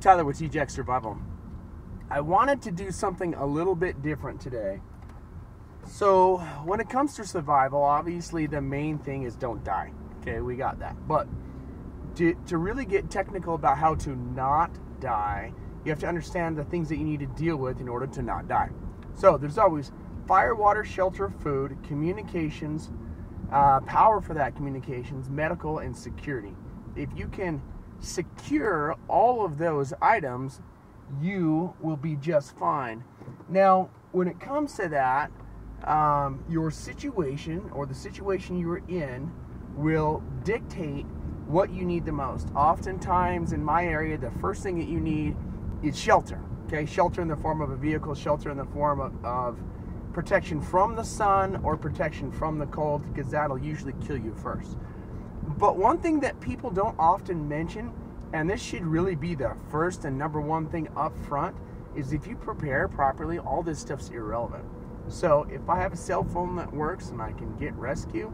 Tyler with TJX Survival. I wanted to do something a little bit different today. So when it comes to survival, obviously the main thing is don't die. Okay, we got that. But to really get technical about how to not die, you have to understand the things that you need to deal with in order to not die. So there's always fire, water, shelter, food, communications, power for that communications, medical, and security. If you can secure all of those items, you will be just fine. Now, when it comes to that, your situation or the situation you're in will dictate what you need the most. Oftentimes in my area, the first thing that you need is shelter. Okay, shelter in the form of a vehicle, shelter in the form of protection from the sun or protection from the cold, because that'll usually kill you first. But one thing that people don't often mention, and this should really be the first and number one thing up front, is if you prepare properly, all this stuff's irrelevant. So if I have a cell phone that works and I can get rescue,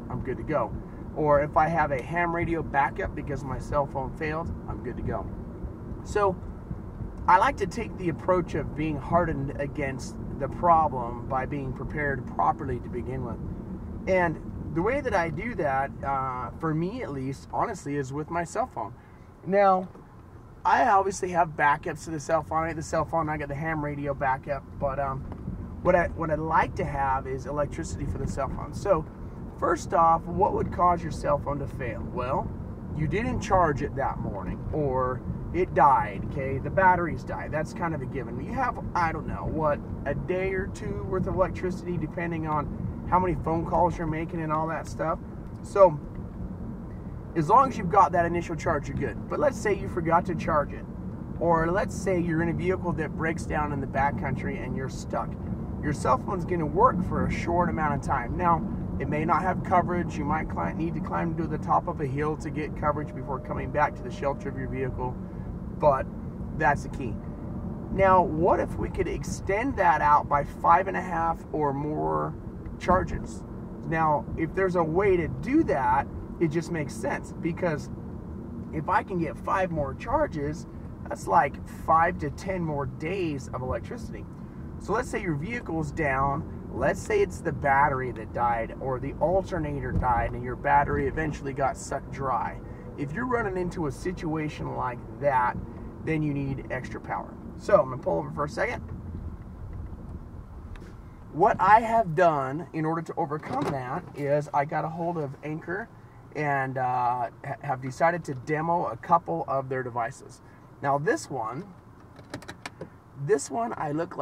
I'm good to go. Or if I have a ham radio backup because my cell phone failed, I'm good to go. So I like to take the approach of being hardened against the problem by being prepared properly to begin with. And the way that I do that, for me at least, honestly, is with my cell phone. Now, I obviously have backups to the cell phone. I got the cell phone, I got the ham radio backup, but what I like to have is electricity for the cell phone. So first off, what would cause your cell phone to fail? Well, you didn't charge it that morning, or it died, okay? The batteries died. That's kind of a given. You have, I don't know, what, a day or two worth of electricity depending on how many phone calls you're making and all that stuff. So as long as you've got that initial charge, you're good. But let's say you forgot to charge it. Or let's say you're in a vehicle that breaks down in the backcountry and you're stuck. Your cell phone's going to work for a short amount of time. Now, it may not have coverage. You might need to climb to the top of a hill to get coverage before coming back to the shelter of your vehicle. But that's the key. Now, what if we could extend that out by 5.5 or more charges? Now, if there's a way to do that, it just makes sense, because if I can get 5 more charges, that's like 5 to 10 more days of electricity. So let's say your vehicle's down. Let's say it's the battery that died, or the alternator died and your battery eventually got sucked dry. If you're running into a situation like that, then you need extra power. So I'm gonna pull over for a second. What I have done in order to overcome that is I got a hold of Anker and have decided to demo a couple of their devices. Now this one I look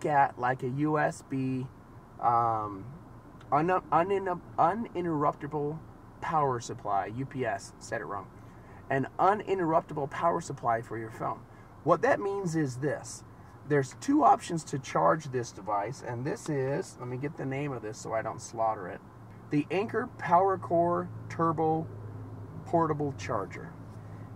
at like a USB uninterruptible power supply, UPS, said it wrong. An uninterruptible power supply for your phone. What that means is this. There's 2 options to charge this device, and this is, let me get the name of this so I don't slaughter it, the Anker PowerCore Turbo portable charger.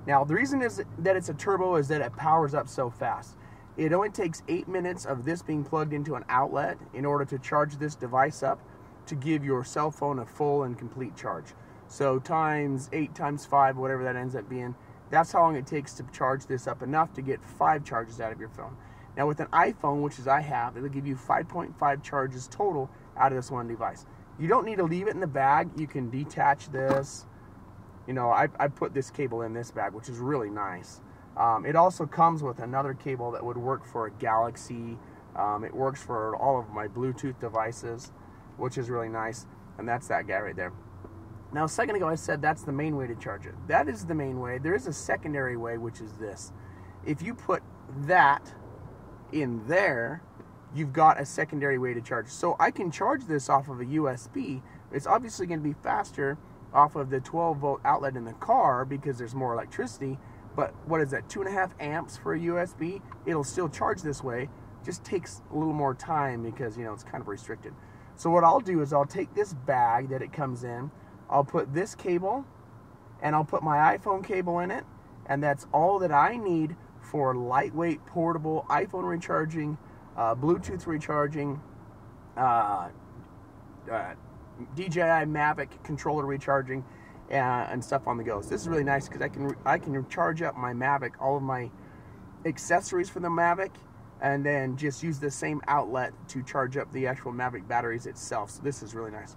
Now, the reason is that it's a turbo is that it powers up so fast. It only takes 8 minutes of this being plugged into an outlet in order to charge this device up to give your cell phone a full and complete charge. So times 8 times 5, whatever that ends up being, that's how long it takes to charge this up enough to get 5 charges out of your phone. Now with an iPhone, which is I have, it'll give you 5.5 charges total out of this one device. You don't need to leave it in the bag. You can detach this. You know, I put this cable in this bag, which is really nice. It also comes with another cable that would work for a Galaxy. It works for all of my Bluetooth devices, which is really nice. And that's that guy right there. Now, a second ago I said that's the main way to charge it. That is the main way. There is a secondary way, which is this. If you put that in there, you've got a secondary way to charge. So I can charge this off of a USB. It's obviously going to be faster off of the 12-volt outlet in the car because there's more electricity. But what is that, 2.5 amps for a USB? It'll still charge this way. Just takes a little more time because, you know, it's kind of restricted. So what I'll do is I'll take this bag that it comes in, I'll put this cable, and I'll put my iPhone cable in it, and that's all that I need for lightweight, portable iPhone recharging, Bluetooth recharging, DJI Mavic controller recharging, and stuff on the go. So this is really nice because I can charge up my Mavic, all of my accessories for the Mavic, and then just use the same outlet to charge up the actual Mavic batteries itself. So this is really nice.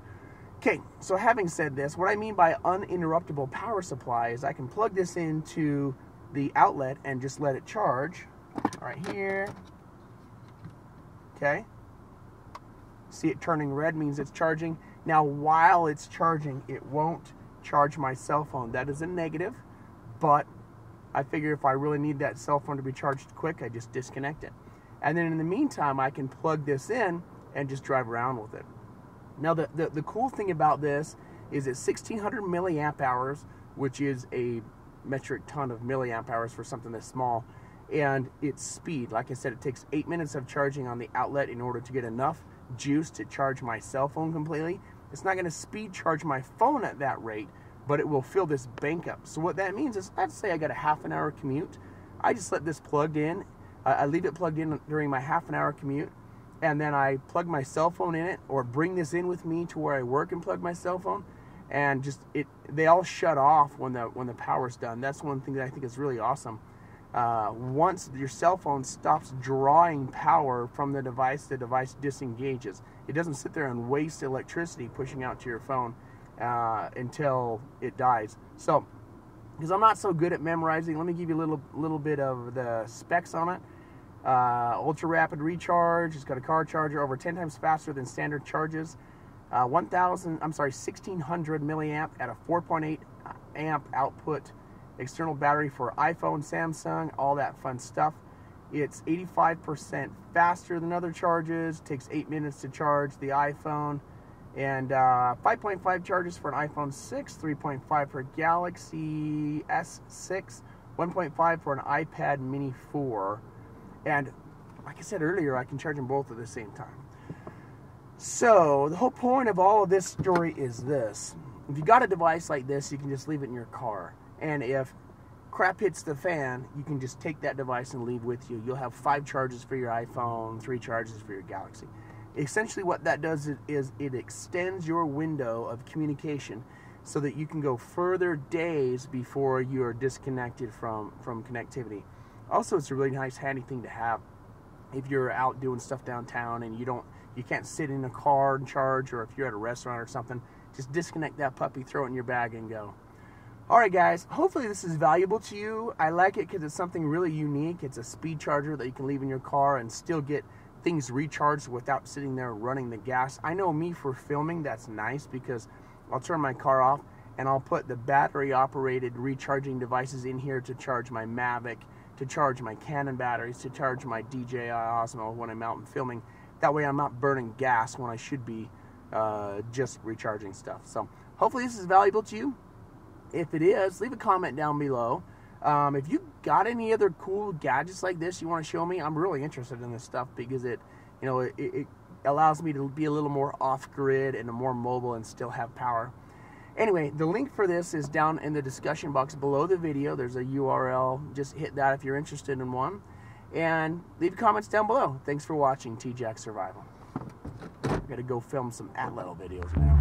Okay, so having said this, what I mean by uninterruptible power supply is I can plug this into the outlet and just let it charge right here. Okay, see it turning red means it's charging. Now while it's charging, it won't charge my cell phone. That is a negative, but I figure if I really need that cell phone to be charged quick, I just disconnect it. And then in the meantime, I can plug this in and just drive around with it. Now the cool thing about this is it's 1600 milliamp hours, which is a metric ton of milliamp hours for something this small, and its speed, like I said, it takes 8 minutes of charging on the outlet in order to get enough juice to charge my cell phone completely. It's not going to speed charge my phone at that rate, but it will fill this bank up. So what that means is, let's say I got a half-an-hour commute. I just let this plugged in. I leave it plugged in during my half-an-hour commute, and then I plug my cell phone in it, or bring this in with me to where I work and plug my cell phone, and just they all shut off when the power's done. That's one thing that I think is really awesome. Once your cell phone stops drawing power from the device disengages. It doesn't sit there and waste electricity pushing out to your phone until it dies. So, because I'm not so good at memorizing, let me give you a little bit of the specs on it. Ultra rapid recharge. It's got a car charger over 10 times faster than standard charges. 1600 milliamp at a 4.8 amp output. External battery for iPhone, Samsung, all that fun stuff. It's 85% faster than other charges. It takes 8 minutes to charge the iPhone. And 5.5 charges for an iPhone 6, 3.5 for Galaxy S6, 1.5 for an iPad Mini 4. And like I said earlier, I can charge them both at the same time. So the whole point of all of this story is this. If you got a device like this, you can just leave it in your car. And if crap hits the fan, you can just take that device and leave with you. You'll have 5 charges for your iPhone, 3 charges for your Galaxy. Essentially what that does is it extends your window of communication so that you can go further days before you are disconnected from connectivity. Also, it's a really nice, handy thing to have if you're out doing stuff downtown and you can't sit in a car and charge, or if you're at a restaurant or something. Just disconnect that puppy, throw it in your bag, and go. Alright guys, hopefully this is valuable to you. I like it because it's something really unique. It's a speed charger that you can leave in your car and still get things recharged without sitting there running the gas. I know me, for filming, that's nice because I'll turn my car off and I'll put the battery operated recharging devices in here to charge my Mavic, to charge my Canon batteries, to charge my DJI Osmo when I'm out and filming. That way I'm not burning gas when I should be just recharging stuff. So hopefully this is valuable to you. If it is, leave a comment down below. If you got any other cool gadgets like this you want to show me, I'm really interested in this stuff because it allows me to be a little more off-grid and more mobile and still have power. Anyway, the link for this is down in the discussion box below the video. There's a URL. Just hit that if you're interested in one. And leave comments down below. Thanks for watching T-Jack Survival. I've got to go film some Atletl videos now.